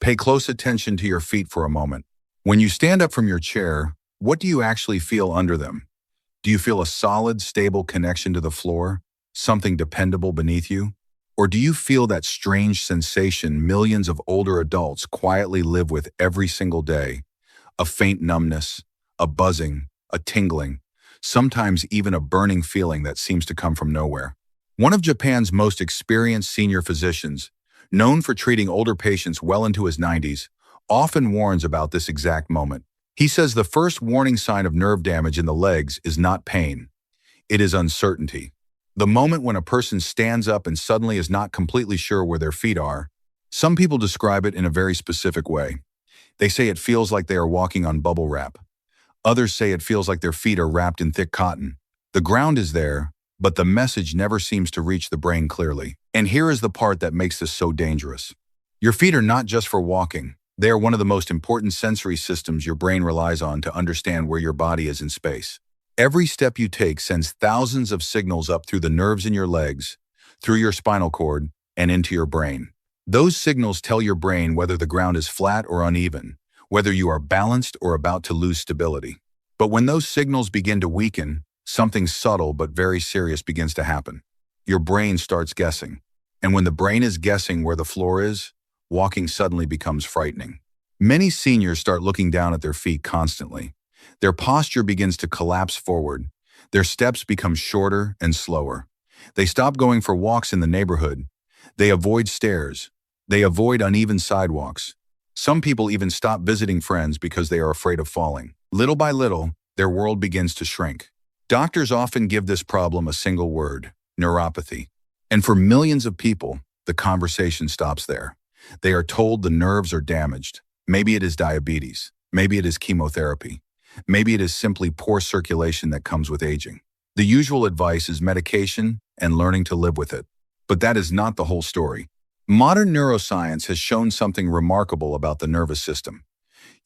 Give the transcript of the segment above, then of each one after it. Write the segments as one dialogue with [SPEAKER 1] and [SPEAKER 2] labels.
[SPEAKER 1] Pay close attention to your feet for a moment. When you stand up from your chair, what do you actually feel under them? Do you feel a solid, stable connection to the floor, something dependable beneath you? Or do you feel that strange sensation millions of older adults quietly live with every single day? A faint numbness, a buzzing, a tingling, sometimes even a burning feeling that seems to come from nowhere. One of Japan's most experienced senior physicians, known for treating older patients well into his 90s, often warns about this exact moment. He says the first warning sign of nerve damage in the legs is not pain. It is uncertainty. The moment when a person stands up and suddenly is not completely sure where their feet are. Some people describe it in a very specific way. They say it feels like they are walking on bubble wrap. Others say it feels like their feet are wrapped in thick cotton. The ground is there, but the message never seems to reach the brain clearly. And here is the part that makes this so dangerous. Your feet are not just for walking. They are one of the most important sensory systems your brain relies on to understand where your body is in space. Every step you take sends thousands of signals up through the nerves in your legs, through your spinal cord, and into your brain. Those signals tell your brain whether the ground is flat or uneven, whether you are balanced or about to lose stability. But when those signals begin to weaken, something subtle but very serious begins to happen. Your brain starts guessing. And when the brain is guessing where the floor is, walking suddenly becomes frightening. Many seniors start looking down at their feet constantly. Their posture begins to collapse forward. Their steps become shorter and slower. They stop going for walks in the neighborhood. They avoid stairs. They avoid uneven sidewalks. Some people even stop visiting friends because they are afraid of falling. Little by little, their world begins to shrink. Doctors often give this problem a single word: neuropathy. And for millions of people, the conversation stops there. They are told the nerves are damaged. Maybe it is diabetes. Maybe it is chemotherapy. Maybe it is simply poor circulation that comes with aging. The usual advice is medication and learning to live with it. But that is not the whole story. Modern neuroscience has shown something remarkable about the nervous system.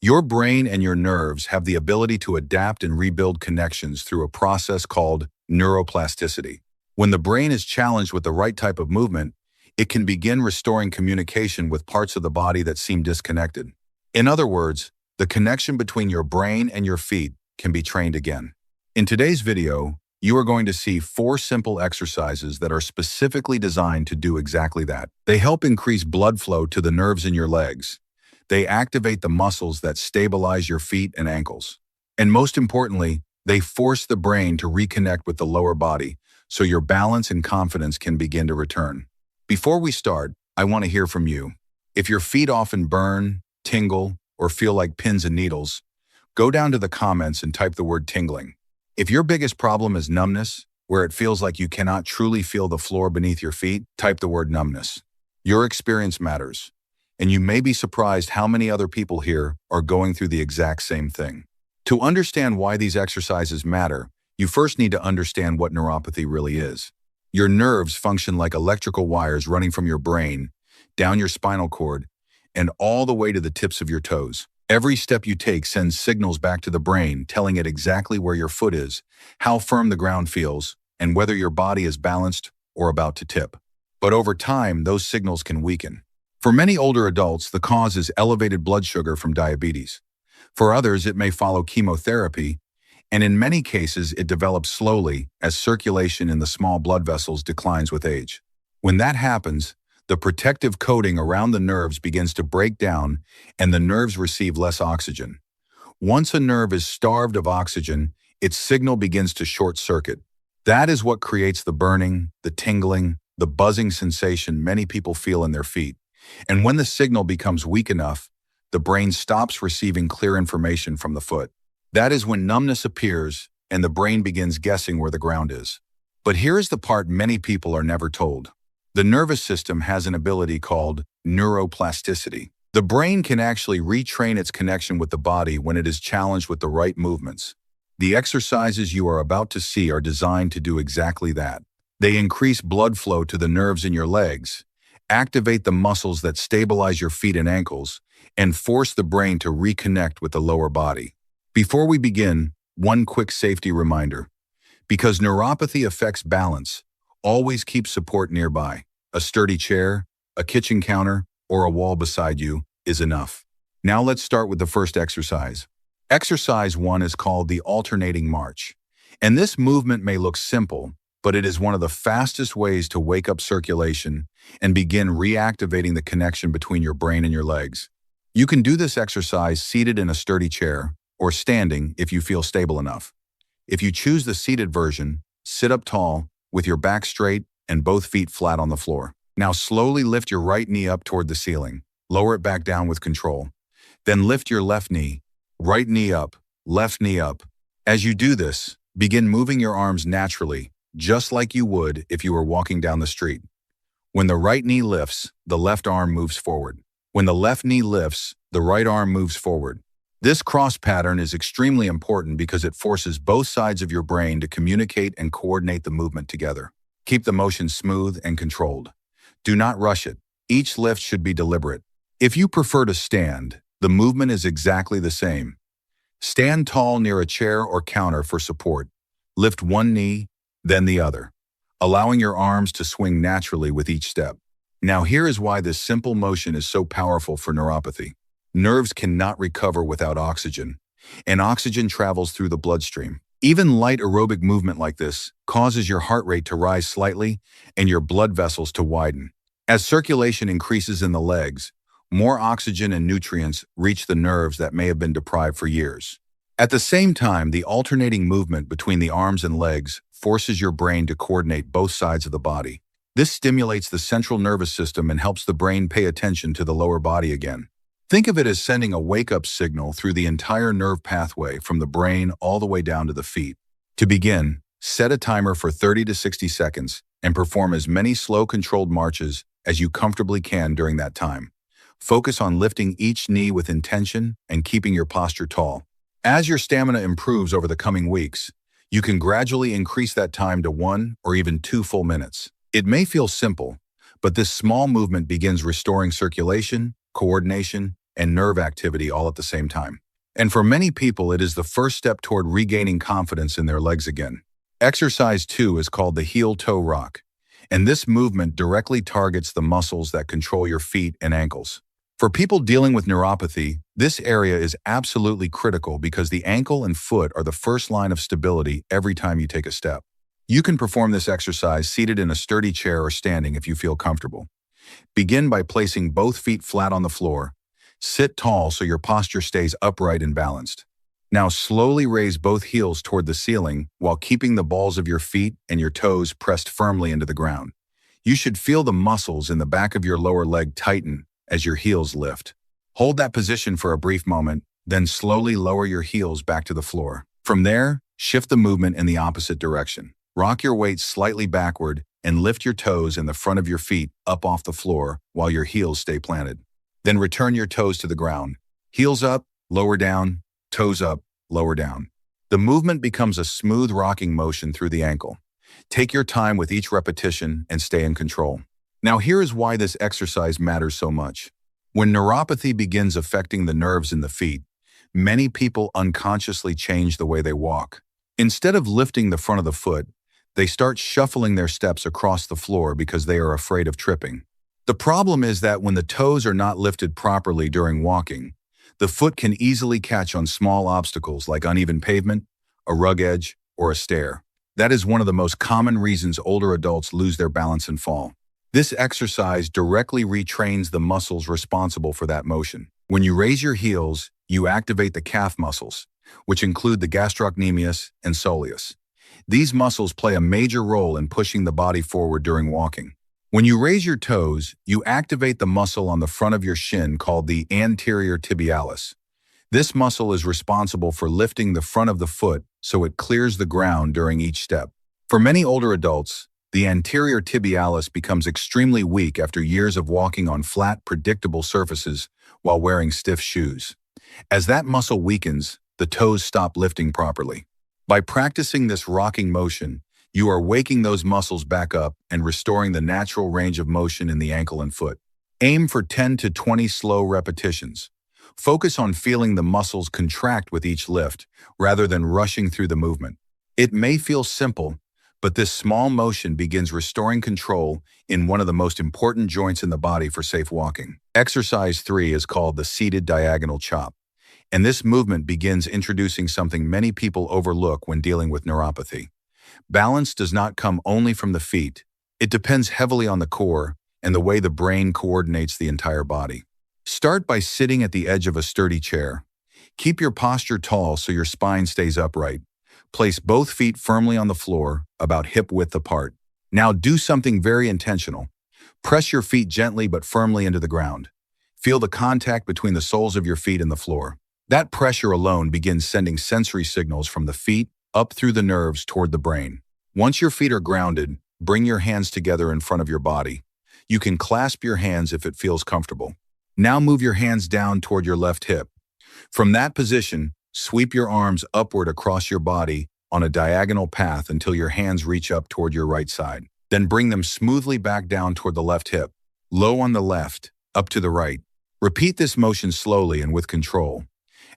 [SPEAKER 1] Your brain and your nerves have the ability to adapt and rebuild connections through a process called neuroplasticity. When the brain is challenged with the right type of movement, it can begin restoring communication with parts of the body that seem disconnected. In other words, the connection between your brain and your feet can be trained again. In today's video, you are going to see 4 simple exercises that are specifically designed to do exactly that. They help increase blood flow to the nerves in your legs. They activate the muscles that stabilize your feet and ankles. And most importantly, they force the brain to reconnect with the lower body so your balance and confidence can begin to return. Before we start, I want to hear from you. If your feet often burn, tingle, or feel like pins and needles, go down to the comments and type the word tingling. If your biggest problem is numbness, where it feels like you cannot truly feel the floor beneath your feet, type the word numbness. Your experience matters, and you may be surprised how many other people here are going through the exact same thing. To understand why these exercises matter, you first need to understand what neuropathy really is. Your nerves function like electrical wires running from your brain, down your spinal cord, and all the way to the tips of your toes. Every step you take sends signals back to the brain, telling it exactly where your foot is, how firm the ground feels, and whether your body is balanced or about to tip. But over time, those signals can weaken. For many older adults, the cause is elevated blood sugar from diabetes. For others, it may follow chemotherapy, and in many cases, it develops slowly as circulation in the small blood vessels declines with age. When that happens, the protective coating around the nerves begins to break down and the nerves receive less oxygen. Once a nerve is starved of oxygen, its signal begins to short circuit. That is what creates the burning, the tingling, the buzzing sensation many people feel in their feet. And when the signal becomes weak enough, the brain stops receiving clear information from the foot. That is when numbness appears and the brain begins guessing where the ground is. But here is the part many people are never told. The nervous system has an ability called neuroplasticity. The brain can actually retrain its connection with the body when it is challenged with the right movements. The exercises you are about to see are designed to do exactly that. They increase blood flow to the nerves in your legs, activate the muscles that stabilize your feet and ankles, and force the brain to reconnect with the lower body. Before we begin, one quick safety reminder. Because neuropathy affects balance, always keep support nearby. A sturdy chair, a kitchen counter, or a wall beside you is enough. Now let's start with the first exercise. Exercise 1 is called the alternating march. And this movement may look simple, but it is one of the fastest ways to wake up circulation and begin reactivating the connection between your brain and your legs. You can do this exercise seated in a sturdy chair or standing if you feel stable enough. If you choose the seated version, sit up tall with your back straight and both feet flat on the floor. Now slowly lift your right knee up toward the ceiling. Lower it back down with control. Then lift your left knee, right knee up, left knee up. As you do this, begin moving your arms naturally, just like you would if you were walking down the street. When the right knee lifts, the left arm moves forward. When the left knee lifts, the right arm moves forward. This cross pattern is extremely important because it forces both sides of your brain to communicate and coordinate the movement together. Keep the motion smooth and controlled. Do not rush it. Each lift should be deliberate. If you prefer to stand, the movement is exactly the same. Stand tall near a chair or counter for support. Lift one knee, then the other, allowing your arms to swing naturally with each step. Now here is why this simple motion is so powerful for neuropathy. Nerves cannot recover without oxygen, and oxygen travels through the bloodstream. Even light aerobic movement like this causes your heart rate to rise slightly and your blood vessels to widen. As circulation increases in the legs, more oxygen and nutrients reach the nerves that may have been deprived for years. At the same time, the alternating movement between the arms and legs forces your brain to coordinate both sides of the body. This stimulates the central nervous system and helps the brain pay attention to the lower body again. Think of it as sending a wake-up signal through the entire nerve pathway from the brain all the way down to the feet. To begin, set a timer for 30 to 60 seconds and perform as many slow controlled marches as you comfortably can during that time. Focus on lifting each knee with intention and keeping your posture tall. As your stamina improves over the coming weeks, you can gradually increase that time to 1 or even 2 full minutes. It may feel simple, but this small movement begins restoring circulation, coordination, and nerve activity all at the same time. And for many people, it is the first step toward regaining confidence in their legs again. Exercise 2 is called the heel-toe rock, and this movement directly targets the muscles that control your feet and ankles. For people dealing with neuropathy, this area is absolutely critical because the ankle and foot are the first line of stability every time you take a step. You can perform this exercise seated in a sturdy chair or standing if you feel comfortable. Begin by placing both feet flat on the floor. Sit tall so your posture stays upright and balanced. Now slowly raise both heels toward the ceiling while keeping the balls of your feet and your toes pressed firmly into the ground. You should feel the muscles in the back of your lower leg tighten as your heels lift. Hold that position for a brief moment, then slowly lower your heels back to the floor. From there, shift the movement in the opposite direction. Rock your weight slightly backward and lift your toes and the front of your feet up off the floor while your heels stay planted. Then return your toes to the ground. Heels up, lower down, toes up, lower down. The movement becomes a smooth rocking motion through the ankle. Take your time with each repetition and stay in control. Now here is why this exercise matters so much. When neuropathy begins affecting the nerves in the feet, many people unconsciously change the way they walk. Instead of lifting the front of the foot, they start shuffling their steps across the floor because they are afraid of tripping. The problem is that when the toes are not lifted properly during walking, the foot can easily catch on small obstacles like uneven pavement, a rug edge, or a stair. That is one of the most common reasons older adults lose their balance and fall. This exercise directly retrains the muscles responsible for that motion. When you raise your heels, you activate the calf muscles, which include the gastrocnemius and soleus. These muscles play a major role in pushing the body forward during walking. When you raise your toes, you activate the muscle on the front of your shin called the anterior tibialis. This muscle is responsible for lifting the front of the foot so it clears the ground during each step. For many older adults, the anterior tibialis becomes extremely weak after years of walking on flat, predictable surfaces while wearing stiff shoes. As that muscle weakens, the toes stop lifting properly. By practicing this rocking motion, you are waking those muscles back up and restoring the natural range of motion in the ankle and foot. Aim for 10 to 20 slow repetitions. Focus on feeling the muscles contract with each lift, rather than rushing through the movement. It may feel simple, But this small motion begins restoring control in one of the most important joints in the body for safe walking. Exercise 3 is called the seated diagonal chop, and this movement begins introducing something many people overlook when dealing with neuropathy. Balance does not come only from the feet. It depends heavily on the core and the way the brain coordinates the entire body. Start by sitting at the edge of a sturdy chair. Keep your posture tall so your spine stays upright. Place both feet firmly on the floor, about hip-width apart. Now do something very intentional. Press your feet gently but firmly into the ground. Feel the contact between the soles of your feet and the floor. That pressure alone begins sending sensory signals from the feet up through the nerves toward the brain. Once your feet are grounded, bring your hands together in front of your body. You can clasp your hands if it feels comfortable. Now move your hands down toward your left hip. From that position, sweep your arms upward across your body on a diagonal path until your hands reach up toward your right side. Then bring them smoothly back down toward the left hip, low on the left, up to the right. Repeat this motion slowly and with control.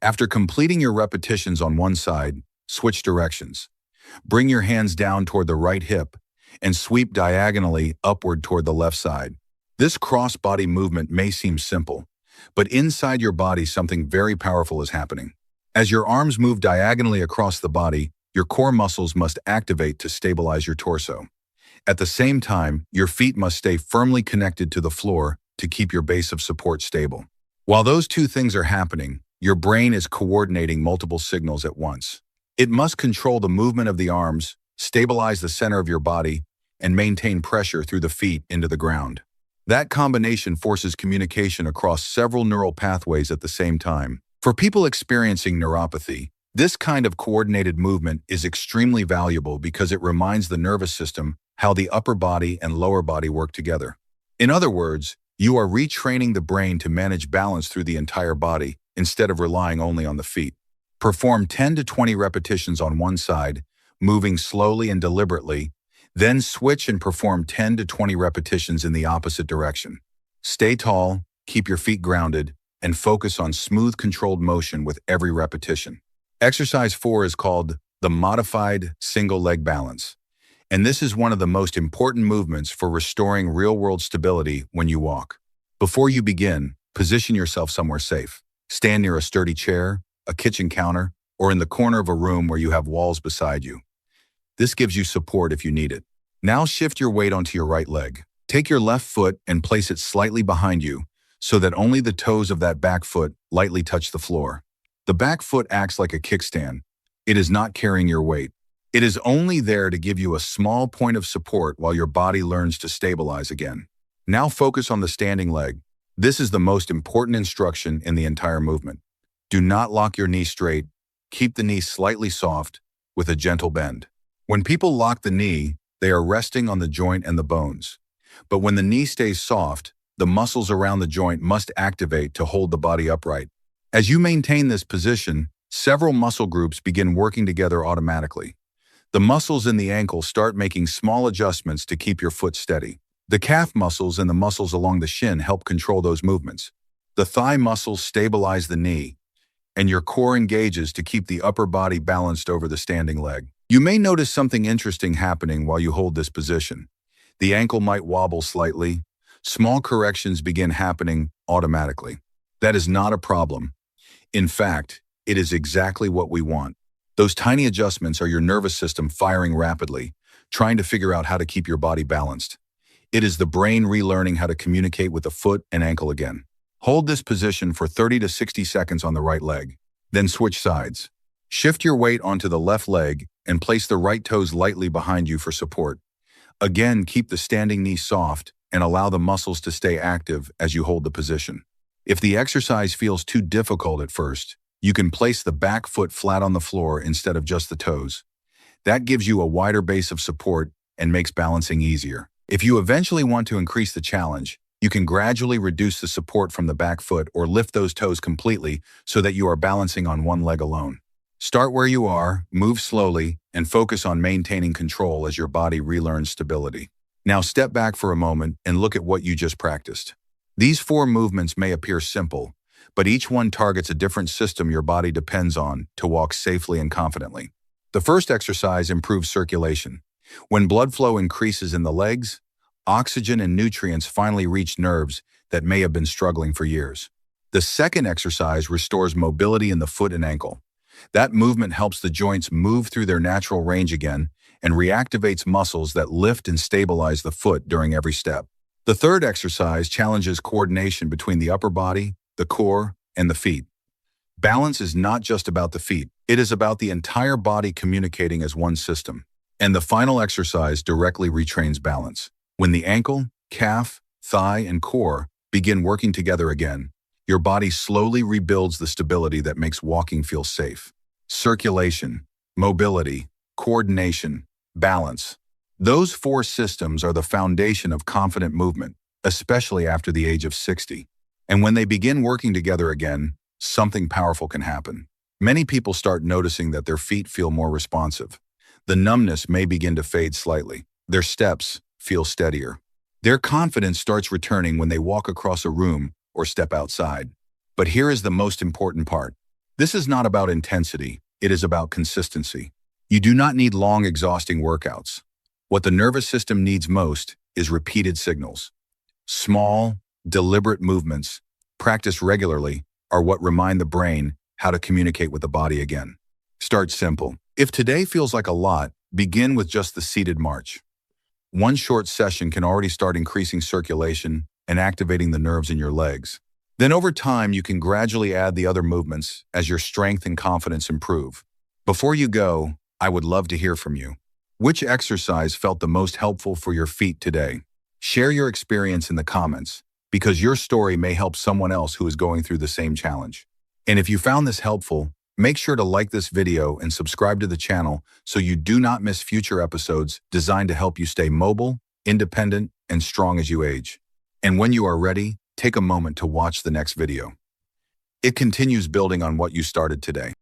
[SPEAKER 1] After completing your repetitions on one side, switch directions. Bring your hands down toward the right hip and sweep diagonally upward toward the left side. This cross-body movement may seem simple, but inside your body something very powerful is happening. As your arms move diagonally across the body, your core muscles must activate to stabilize your torso. At the same time, your feet must stay firmly connected to the floor to keep your base of support stable. While those two things are happening, your brain is coordinating multiple signals at once. It must control the movement of the arms, stabilize the center of your body, and maintain pressure through the feet into the ground. That combination forces communication across several neural pathways at the same time. For people experiencing neuropathy, this kind of coordinated movement is extremely valuable because it reminds the nervous system how the upper body and lower body work together. In other words, you are retraining the brain to manage balance through the entire body instead of relying only on the feet. Perform 10 to 20 repetitions on one side, moving slowly and deliberately, then switch and perform 10 to 20 repetitions in the opposite direction. Stay tall, keep your feet grounded, and focus on smooth, controlled motion with every repetition. Exercise 4 is called the modified single leg balance, and this is one of the most important movements for restoring real-world stability when you walk. Before you begin, position yourself somewhere safe. Stand near a sturdy chair, a kitchen counter, or in the corner of a room where you have walls beside you. This gives you support if you need it. Now shift your weight onto your right leg. Take your left foot and place it slightly behind you so that only the toes of that back foot lightly touch the floor. The back foot acts like a kickstand. It is not carrying your weight. It is only there to give you a small point of support while your body learns to stabilize again. Now focus on the standing leg. This is the most important instruction in the entire movement. Do not lock your knee straight. Keep the knee slightly soft with a gentle bend. When people lock the knee, they are resting on the joint and the bones. But when the knee stays soft, the muscles around the joint must activate to hold the body upright. As you maintain this position, several muscle groups begin working together automatically. The muscles in the ankle start making small adjustments to keep your foot steady. The calf muscles and the muscles along the shin help control those movements. The thigh muscles stabilize the knee, and your core engages to keep the upper body balanced over the standing leg. You may notice something interesting happening while you hold this position. The ankle might wobble slightly. Small corrections begin happening automatically. That is not a problem. In fact, it is exactly what we want. Those tiny adjustments are your nervous system firing rapidly, trying to figure out how to keep your body balanced. It is the brain relearning how to communicate with the foot and ankle again. Hold this position for 30 to 60 seconds on the right leg. Then switch sides. Shift your weight onto the left leg and place the right toes lightly behind you for support. Again, keep the standing knee soft and allow the muscles to stay active as you hold the position. If the exercise feels too difficult at first, you can place the back foot flat on the floor instead of just the toes. That gives you a wider base of support and makes balancing easier. If you eventually want to increase the challenge, you can gradually reduce the support from the back foot or lift those toes completely so that you are balancing on one leg alone. Start where you are, move slowly, and focus on maintaining control as your body relearns stability. Now step back for a moment and look at what you just practiced. These 4 movements may appear simple, but each one targets a different system your body depends on to walk safely and confidently. The first exercise improves circulation. When blood flow increases in the legs, oxygen and nutrients finally reach nerves that may have been struggling for years. The second exercise restores mobility in the foot and ankle. That movement helps the joints move through their natural range again and reactivates muscles that lift and stabilize the foot during every step. The third exercise challenges coordination between the upper body, the core, and the feet. Balance is not just about the feet. It is about the entire body communicating as one system. And the final exercise directly retrains balance. When the ankle, calf, thigh, and core begin working together again, your body slowly rebuilds the stability that makes walking feel safe. Circulation, mobility, coordination, balance. Those four systems are the foundation of confident movement, especially after the age of 60. And when they begin working together again, something powerful can happen. Many people start noticing that their feet feel more responsive. The numbness may begin to fade slightly. Their steps feel steadier. Their confidence starts returning when they walk across a room or step outside. But here is the most important part. This is not about intensity. It is about consistency. You do not need long, exhausting workouts. What the nervous system needs most is repeated signals. Small, deliberate movements, practiced regularly, are what remind the brain how to communicate with the body again. Start simple. If today feels like a lot, begin with just the seated march. One short session can already start increasing circulation and activating the nerves in your legs. Then over time, you can gradually add the other movements as your strength and confidence improve. Before you go, I would love to hear from you. Which exercise felt the most helpful for your feet today? Share your experience in the comments, because your story may help someone else who is going through the same challenge. And if you found this helpful, make sure to like this video and subscribe to the channel so you do not miss future episodes designed to help you stay mobile, independent, and strong as you age. And when you are ready, take a moment to watch the next video. It continues building on what you started today.